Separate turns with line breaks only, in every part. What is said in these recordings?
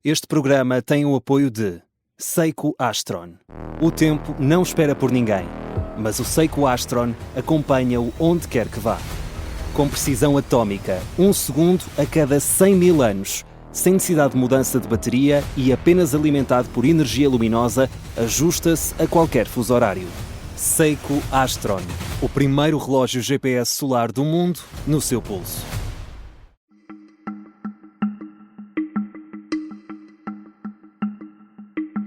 Este programa tem o apoio de Seiko Astron. O tempo não espera por ninguém, mas o Seiko Astron acompanha-o onde quer que vá. Com precisão atómica, 1 segundo a cada 100 mil anos, sem necessidade de mudança de bateria e apenas alimentado por energia luminosa, ajusta-se a qualquer fuso horário. Seiko Astron, o primeiro relógio GPS solar do mundo no seu pulso.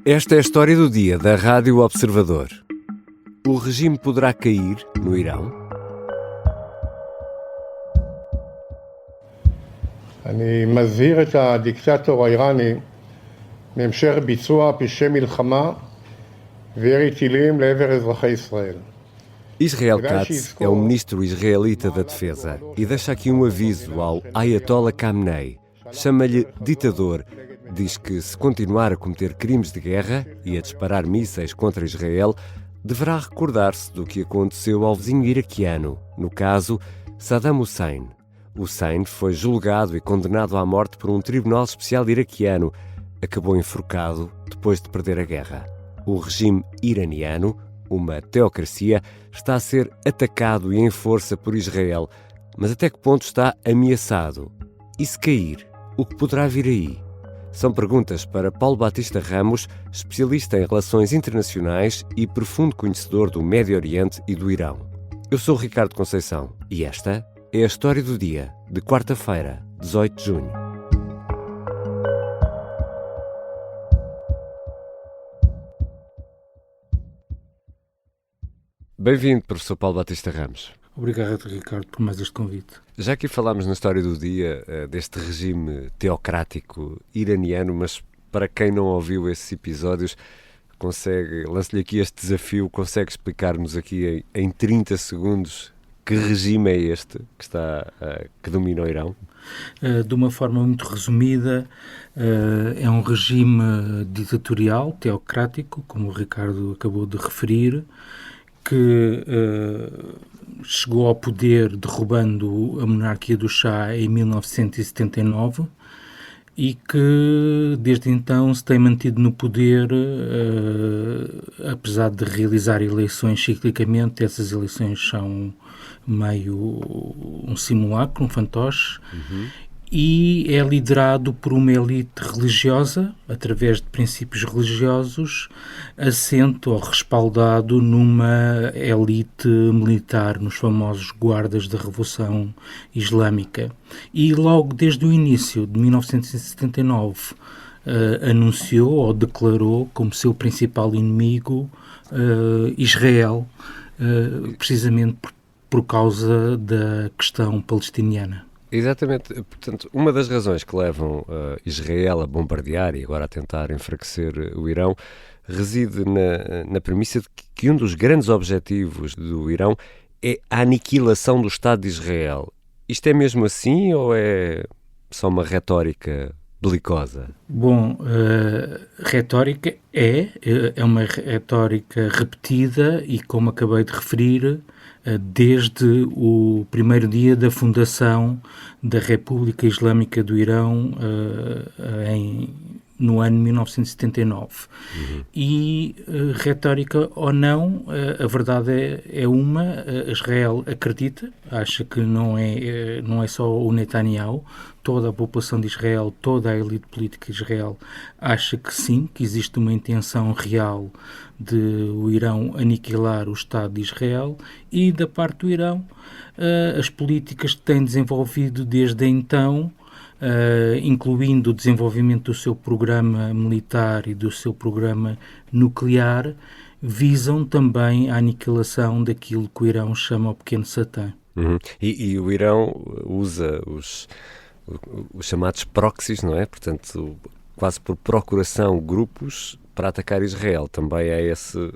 Esta é a história do dia da Rádio Observador. O regime poderá cair no Irão?
אני מזהיר את הדיקטטור האיראני מהמשך ביצוע פשעי מלחמה וירי טילים לעבר אזרחי ישראל.
Israel Katz é o ministro israelita da Defesa e deixa aqui um aviso ao Ayatollah Khamenei. Chama-lhe ditador. Diz que se continuar a cometer crimes de guerra e a disparar mísseis contra Israel, deverá recordar-se do que aconteceu ao vizinho iraquiano, no caso Saddam Hussein. Hussein foi julgado e condenado à morte por um tribunal especial iraquiano. Acabou enforcado depois de perder a guerra. O regime iraniano, uma teocracia, está a ser atacado e em força por Israel. Mas até que ponto está ameaçado? E se cair, o que poderá vir aí? São perguntas para Paulo Batista Ramos, especialista em relações internacionais e profundo conhecedor do Médio Oriente e do Irão. Eu sou o Ricardo Conceição e esta é a história do dia, de quarta-feira, 18 de junho. Bem-vindo, professor Paulo Batista Ramos.
Obrigado, Ricardo, por mais este convite.
Já aqui falámos na história do dia deste regime teocrático iraniano, mas para quem não ouviu esses episódios, lance-lhe aqui este desafio, consegue explicar-nos aqui em 30 segundos que regime é este que domina o Irão?
De uma forma muito resumida, é um regime ditatorial, teocrático, como o Ricardo acabou de referir, que chegou ao poder derrubando a monarquia do Shah em 1979 e que desde então se tem mantido no poder, apesar de realizar eleições ciclicamente. Essas eleições são meio um simulacro, um fantoche, e é liderado por uma elite religiosa, através de princípios religiosos, assente ou respaldado numa elite militar, nos famosos guardas da Revolução Islâmica. E logo desde o início de 1979 anunciou ou declarou como seu principal inimigo Israel, precisamente por causa da questão palestiniana.
Exatamente. Portanto, uma das razões que levam Israel a bombardear e agora a tentar enfraquecer o Irão reside na premissa de que um dos grandes objetivos do Irão é a aniquilação do Estado de Israel. Isto é mesmo assim ou é só uma retórica belicosa?
Bom, retórica é uma retórica repetida e, como acabei de referir, desde o primeiro dia da fundação da República Islâmica do Irão no ano 1979. E, retórica ou não, a verdade é uma. Israel acredita, acha que não é só o Netanyahu, toda a população de Israel, toda a elite política de Israel acha que sim, que existe uma intenção real de o Irão aniquilar o Estado de Israel, e da parte do Irão, as políticas que tem desenvolvido desde então, incluindo o desenvolvimento do seu programa militar e do seu programa nuclear, visam também a aniquilação daquilo que o Irão chama o Pequeno Satã.
E o Irão usa os chamados proxies, não é? Portanto, quase por procuração, grupos para atacar Israel. Também é esse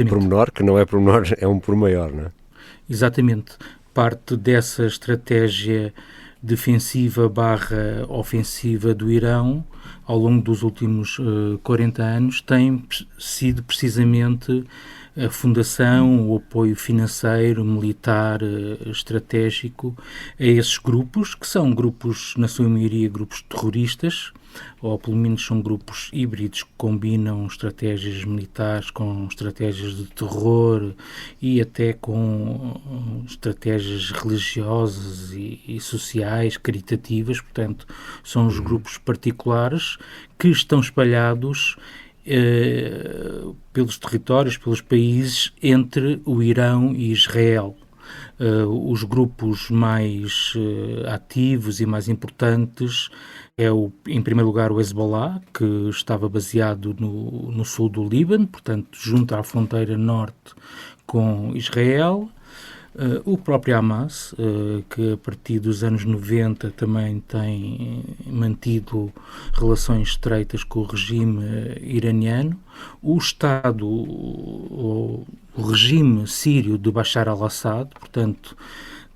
pormenor, que não é pormenor, é um por maior, não é?
Exatamente. Parte dessa estratégia defensiva/ofensiva do Irão, ao longo dos últimos 40 anos, tem sido precisamente a fundação, o apoio financeiro, militar, estratégico a esses grupos, que são grupos, na sua maioria, grupos terroristas, ou pelo menos são grupos híbridos que combinam estratégias militares com estratégias de terror e até com estratégias religiosas e sociais, caritativas. Portanto, são os grupos particulares que estão espalhados pelos territórios, pelos países entre o Irão e Israel. Os grupos mais ativos e mais importantes em primeiro lugar, o Hezbollah, que estava baseado no sul do Líbano, portanto, junto à fronteira norte com Israel. O próprio Hamas, que a partir dos anos 90 também tem mantido relações estreitas com o regime iraniano. O regime sírio de Bashar al-Assad, portanto,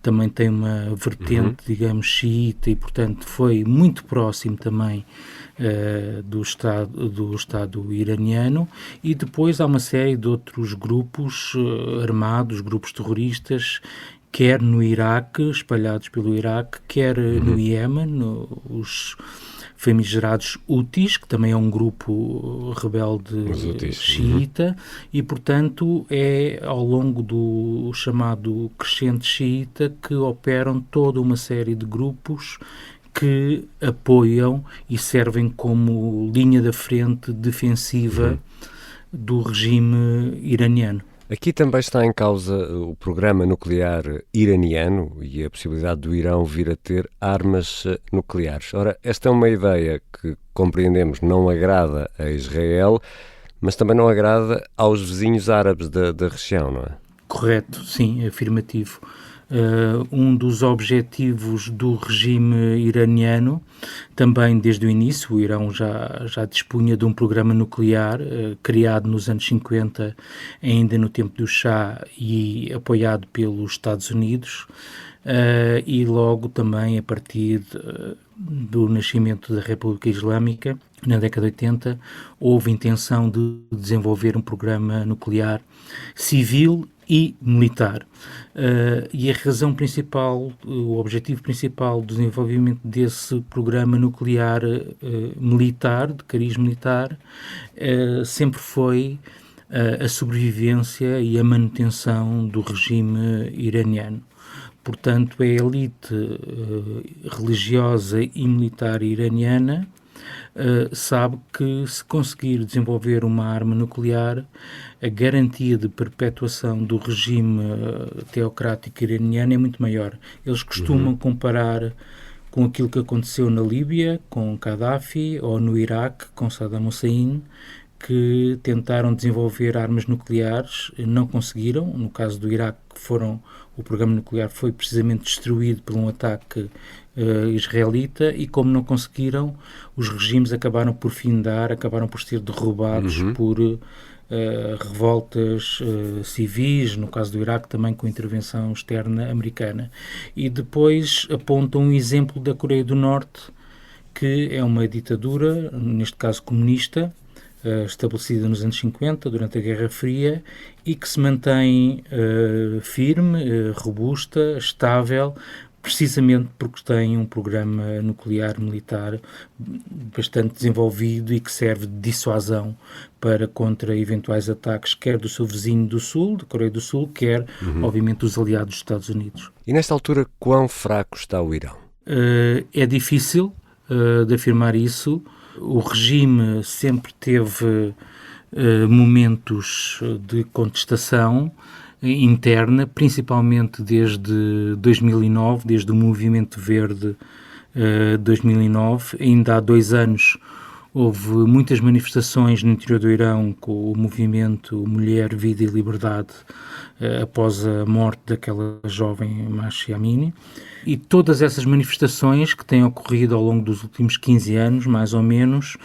também tem uma vertente, digamos, xiita e, portanto, foi muito próximo também do Estado iraniano. E depois há uma série de outros grupos armados, grupos terroristas, quer no Iraque, espalhados pelo Iraque, quer no Iémen, os famigerados Houthis, que também é um grupo rebelde xiita, e, portanto, é ao longo do chamado crescente xiita que operam toda uma série de grupos que apoiam e servem como linha da frente defensiva do regime iraniano.
Aqui também está em causa o programa nuclear iraniano e a possibilidade do Irão vir a ter armas nucleares. Ora, esta é uma ideia que, compreendemos, não agrada a Israel, mas também não agrada aos vizinhos árabes da região, não é?
Correto, sim, afirmativo. Um dos objetivos do regime iraniano, também desde o início, o Irão já dispunha de um programa nuclear criado nos anos 50, ainda no tempo do Shah e apoiado pelos Estados Unidos, e logo também a partir do nascimento da República Islâmica, na década de 80, houve intenção de desenvolver um programa nuclear civil e militar. E a razão principal, o objetivo principal do desenvolvimento desse programa nuclear militar, de cariz militar, sempre foi a sobrevivência e a manutenção do regime iraniano. Portanto, a elite religiosa e militar iraniana sabe que, se conseguir desenvolver uma arma nuclear, a garantia de perpetuação do regime teocrático iraniano é muito maior. Eles costumam comparar com aquilo que aconteceu na Líbia, com Gaddafi, ou no Iraque, com Saddam Hussein, que tentaram desenvolver armas nucleares, não conseguiram. No caso do Iraque, o programa nuclear foi precisamente destruído por um ataque israelita, e como não conseguiram, os regimes acabaram por findar, acabaram por ser derrubados por revoltas civis, no caso do Iraque também com intervenção externa americana. E depois apontam um exemplo da Coreia do Norte, que é uma ditadura, neste caso comunista, estabelecida nos anos 50, durante a Guerra Fria, e que se mantém firme, robusta, estável, precisamente porque tem um programa nuclear militar bastante desenvolvido e que serve de dissuasão contra eventuais ataques, quer do seu vizinho do Sul, da Coreia do Sul, quer, obviamente, dos aliados dos Estados Unidos.
E nesta altura, quão fraco está o Irão?
É difícil de afirmar isso. O regime sempre teve momentos de contestação interna, principalmente desde 2009, desde o Movimento Verde 2009. Ainda há 2 anos houve muitas manifestações no interior do Irão com o movimento Mulher, Vida e Liberdade após a morte daquela jovem Mahsa Amini. E todas essas manifestações que têm ocorrido ao longo dos últimos 15 anos, mais ou menos,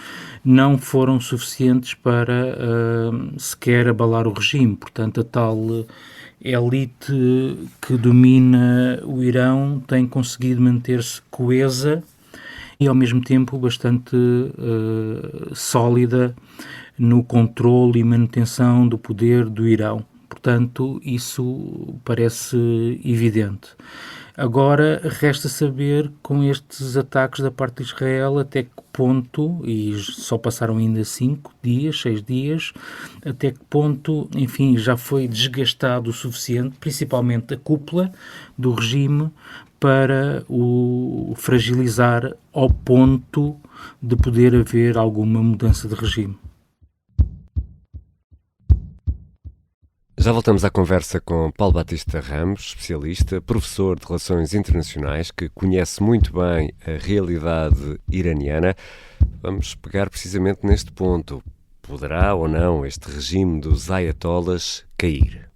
não foram suficientes para sequer abalar o regime. Portanto, a tal elite que domina o Irão tem conseguido manter-se coesa e, ao mesmo tempo, bastante sólida no controle e manutenção do poder do Irão. Portanto, isso parece evidente. Agora, resta saber, com estes ataques da parte de Israel, até que ponto, e só passaram ainda 5 dias, 6 dias, até que ponto, enfim, já foi desgastado o suficiente, principalmente a cúpula do regime, para o fragilizar ao ponto de poder haver alguma mudança de regime.
Já voltamos à conversa com Paulo Batista Ramos, especialista, professor de Relações Internacionais, que conhece muito bem a realidade iraniana. Vamos pegar precisamente neste ponto. Poderá ou não este regime dos ayatollahs cair?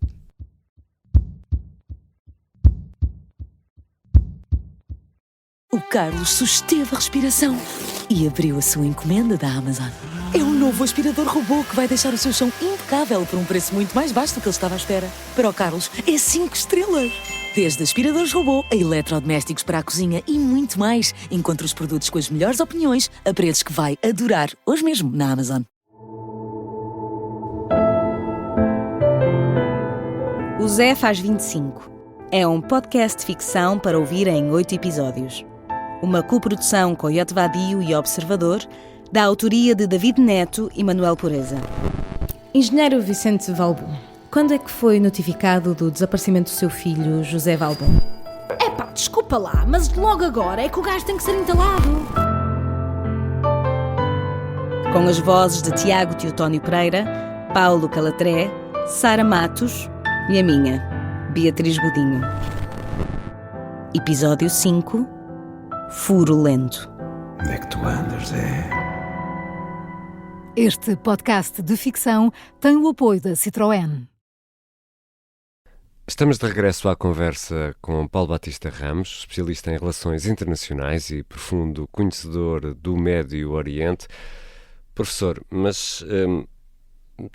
O Carlos susteve a respiração e abriu a sua encomenda da Amazon. É um novo aspirador robô que vai deixar o seu chão impecável por um preço muito mais baixo do que ele estava à espera. Para o Carlos, é 5 estrelas. Desde aspiradores robô a eletrodomésticos para a cozinha e muito mais. Encontre os produtos com as melhores opiniões a preços que vai adorar hoje mesmo na Amazon.
O Zé faz 25. É um podcast de ficção para ouvir em 8 episódios. Uma coprodução Coyote Vadio e Observador, da autoria de David Neto e Manuel Pureza.
Engenheiro Vicente Valbon, quando é que foi notificado do desaparecimento do seu filho, José Valbon?
Epá, desculpa lá, mas logo agora é que o gajo tem que ser entalado.
Com as vozes de Tiago Teotónio Pereira, Paulo Calatré, Sara Matos e a minha, Beatriz Godinho. Episódio 5, Furo Lento.
Onde é que tu andas, Zé?
Este podcast de ficção tem o apoio da Citroën.
Estamos de regresso à conversa com Paulo Batista Ramos, especialista em relações internacionais e profundo conhecedor do Médio Oriente. Professor, mas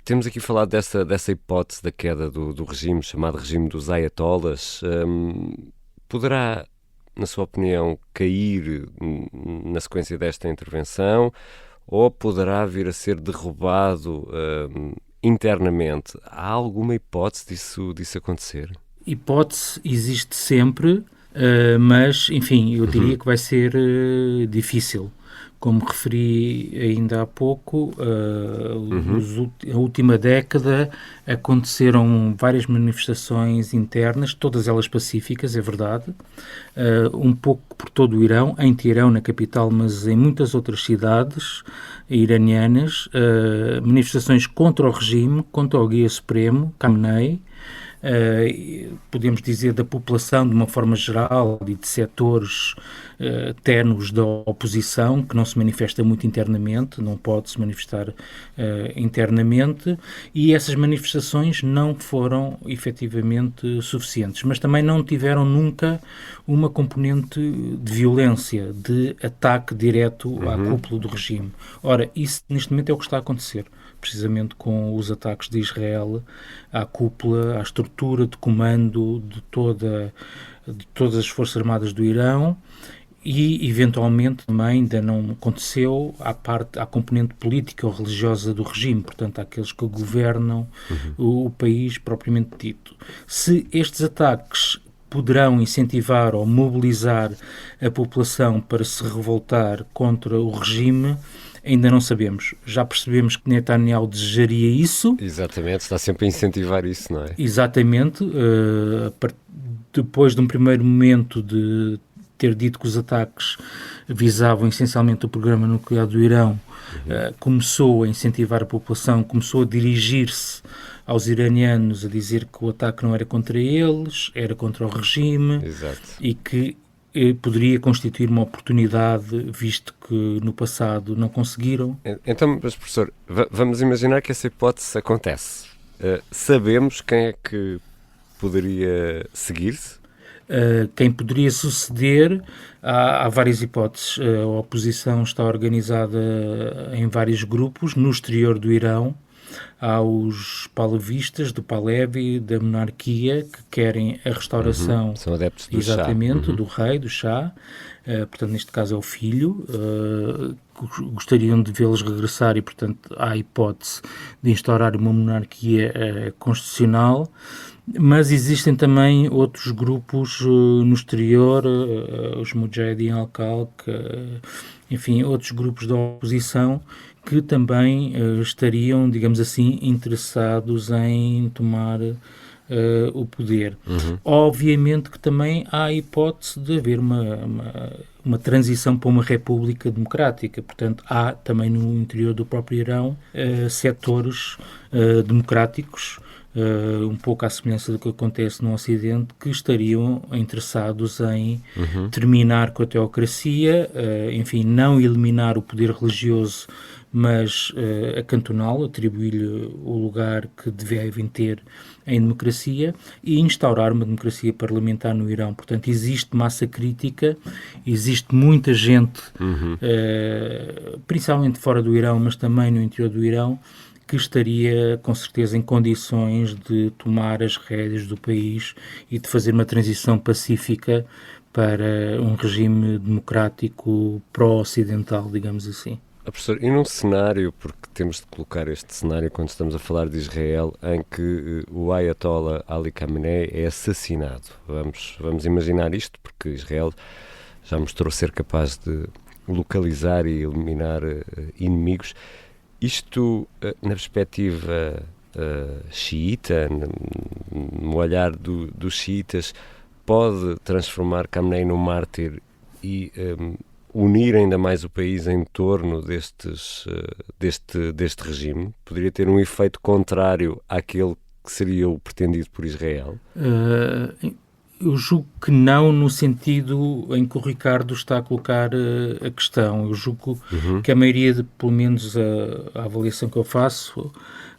temos aqui falado dessa hipótese da queda do regime, chamado regime dos ayatollahs. Poderá, na sua opinião, cair na sequência desta intervenção ou poderá vir a ser derrubado internamente? Há alguma hipótese disso acontecer?
Hipótese existe sempre, mas, enfim, eu diria que vai ser difícil. Como referi ainda há pouco, a última década aconteceram várias manifestações internas, todas elas pacíficas, é verdade, um pouco por todo o Irão, em Teherão, na capital, mas em muitas outras cidades iranianas, manifestações contra o regime, contra o guia supremo, Khamenei, podemos dizer da população de uma forma geral e de setores ténues da oposição, que não se manifesta muito internamente, não pode se manifestar internamente, e essas manifestações não foram efetivamente suficientes, mas também não tiveram nunca uma componente de violência, de ataque direto à cúpula do regime. Ora, isso neste momento é o que está a acontecer, precisamente com os ataques de Israel à cúpula, à estrutura de comando de todas as Forças Armadas do Irão e, eventualmente, também ainda não aconteceu à componente política ou religiosa do regime, portanto, àqueles que governam o país propriamente dito. Se estes ataques poderão incentivar ou mobilizar a população para se revoltar contra o regime, ainda não sabemos. Já percebemos que Netanyahu desejaria isso.
Exatamente, está sempre a incentivar isso, não é?
Exatamente. Depois de um primeiro momento de ter dito que os ataques visavam essencialmente o programa nuclear do Irão, começou a incentivar a população, começou a dirigir-se aos iranianos a dizer que o ataque não era contra eles, era contra o regime.
Exato.
E que poderia constituir uma oportunidade, visto que no passado não conseguiram.
Então, mas professor, vamos imaginar que essa hipótese acontece. Sabemos quem é que poderia seguir-se?
Quem poderia suceder, há várias hipóteses. A oposição está organizada em vários grupos no exterior do Irão. há os palevistas do Pahlavi, da monarquia, que querem a restauração,
são adeptos do
exatamente,
Shah.
do rei, do Shah. Portanto, neste caso é o filho. Gostariam de vê-los regressar e, portanto, há a hipótese de instaurar uma monarquia constitucional. Mas existem também outros grupos no exterior, os Mujahideen al-Khalq, enfim, outros grupos da oposição que também estariam, digamos assim, interessados em tomar o poder. Obviamente que também há a hipótese de haver uma transição para uma república democrática. Portanto, há também no interior do próprio Irão setores democráticos, um pouco à semelhança do que acontece no Ocidente, que estariam interessados em terminar com a teocracia, enfim, não eliminar o poder religioso, mas acantoná-lo, atribuir-lhe o lugar que devem ter em democracia e instaurar uma democracia parlamentar no Irão. Portanto, existe massa crítica, existe muita gente, principalmente fora do Irão, mas também no interior do Irão, que estaria, com certeza, em condições de tomar as rédeas do país e de fazer uma transição pacífica para um regime democrático pró-ocidental, digamos assim.
Professor, e num cenário, porque temos de colocar este cenário quando estamos a falar de Israel, em que o Ayatollah Ali Khamenei é assassinado. Vamos imaginar isto, porque Israel já mostrou ser capaz de localizar e eliminar inimigos. Isto, na perspectiva xiita, no olhar dos xiitas, pode transformar Khamenei num mártir e unir ainda mais o país em torno deste regime? Poderia ter um efeito contrário àquele que seria o pretendido por Israel?
Eu julgo que não, no sentido em que o Ricardo está a colocar a questão. Eu julgo que a maioria, pelo menos a avaliação que eu faço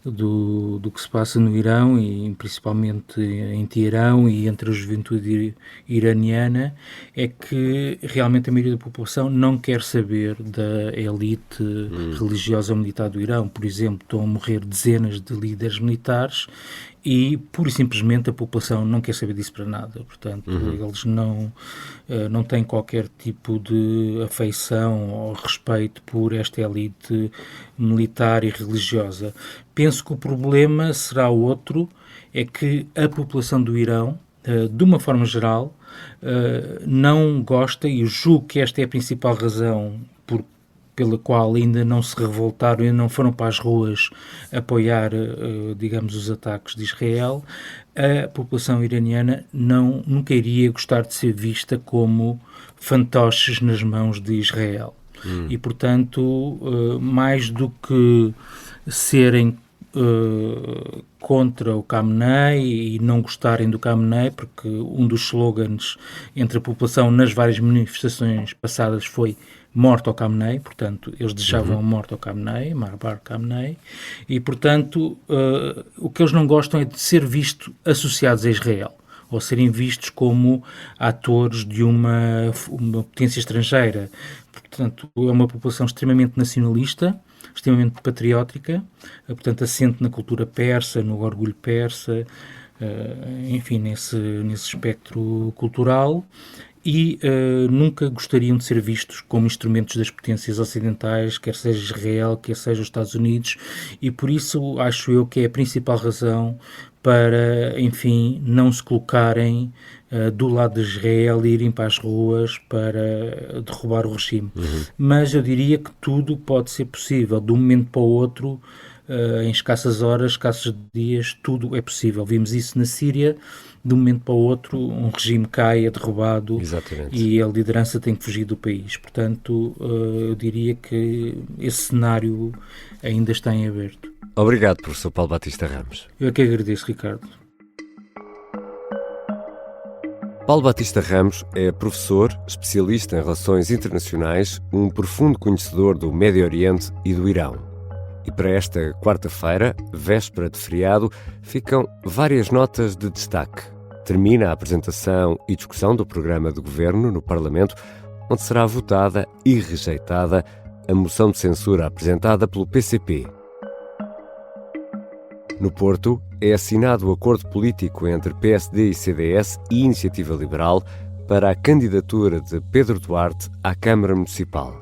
do que se passa no Irão, e principalmente em Teherão e entre a juventude iraniana, é que realmente a maioria da população não quer saber da elite religiosa ou militar do Irão. Por exemplo, estão a morrer dezenas de líderes militares e, pura e simplesmente, a população não quer saber disso para nada. Portanto, eles não têm qualquer tipo de afeição ou respeito por esta elite militar e religiosa. Penso que o problema será outro, é que a população do Irão, de uma forma geral, não gosta, e eu julgo que esta é a principal razão pela qual ainda não se revoltaram e não foram para as ruas apoiar, digamos, os ataques de Israel. A população iraniana nunca iria gostar de ser vista como fantoches nas mãos de Israel. E, portanto, mais do que serem contra o Khamenei e não gostarem do Khamenei, porque um dos slogans entre a população nas várias manifestações passadas foi morte ao Khamenei, portanto, eles desejavam a morte ao Khamenei, Marbar Khamenei, e, portanto, o que eles não gostam é de ser visto associados a Israel, ou serem vistos como atores de uma potência estrangeira. Portanto, é uma população extremamente nacionalista, extremamente patriótica, portanto, assente na cultura persa, no orgulho persa, enfim, nesse espectro cultural, e nunca gostariam de ser vistos como instrumentos das potências ocidentais, quer seja Israel, quer seja os Estados Unidos, e por isso acho eu que é a principal razão para, enfim, não se colocarem do lado de Israel e irem para as ruas para derrubar o regime. Mas eu diria que tudo pode ser possível, de um momento para o outro, em escassas horas, escassos dias, tudo é possível. Vimos isso na Síria, de um momento para o outro, um regime cai, é derrubado.
Exatamente.
E a liderança tem que fugir do país. Portanto, eu diria que esse cenário ainda está em aberto.
Obrigado, professor Paulo Batista Ramos.
Eu é que agradeço, Ricardo.
Paulo Batista Ramos é professor, especialista em relações internacionais, um profundo conhecedor do Médio Oriente e do Irão. E para esta quarta-feira, véspera de feriado, ficam várias notas de destaque. Termina a apresentação e discussão do programa de governo no Parlamento, onde será votada e rejeitada a moção de censura apresentada pelo PCP. No Porto, é assinado o acordo político entre PSD e CDS e Iniciativa Liberal para a candidatura de Pedro Duarte à Câmara Municipal.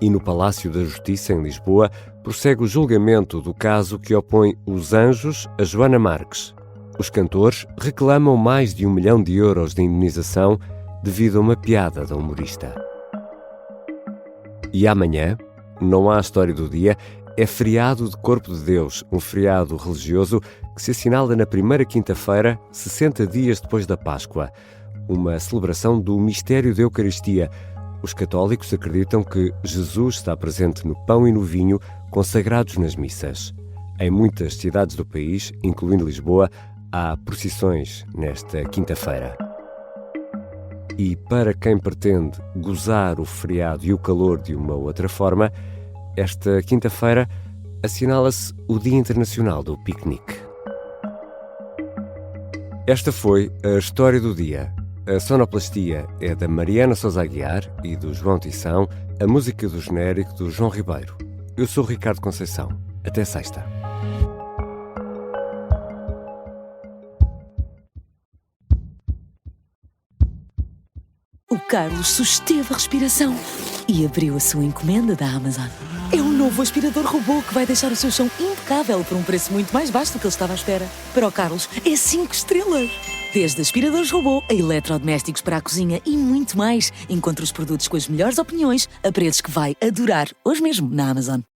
E no Palácio da Justiça, em Lisboa, prossegue o julgamento do caso que opõe os Anjos a Joana Marques. Os cantores reclamam mais de 1 milhão de euros de indemnização devido a uma piada da humorista. E amanhã, não há história do dia, é feriado de Corpo de Deus, um feriado religioso que se assinala na primeira quinta-feira, 60 dias depois da Páscoa, uma celebração do mistério da Eucaristia. Os católicos acreditam que Jesus está presente no pão e no vinho consagrados nas missas. Em muitas cidades do país, incluindo Lisboa, há procissões nesta quinta-feira. E para quem pretende gozar o feriado e o calor de uma outra forma, esta quinta-feira assinala-se o Dia Internacional do Piquenique. Esta foi a História do Dia. A sonoplastia é da Mariana Sousa Aguiar e do João Tição, a música do genérico do João Ribeiro. Eu sou o Ricardo Conceição. Até sexta.
O Carlos susteve a respiração e abriu a sua encomenda da Amazon. É um novo aspirador robô que vai deixar o seu chão impecável por um preço muito mais baixo do que ele estava à espera. Para o Carlos, é 5 estrelas. Desde aspiradores robô a eletrodomésticos para a cozinha e muito mais. Encontre os produtos com as melhores opiniões a preços que vai adorar hoje mesmo na Amazon.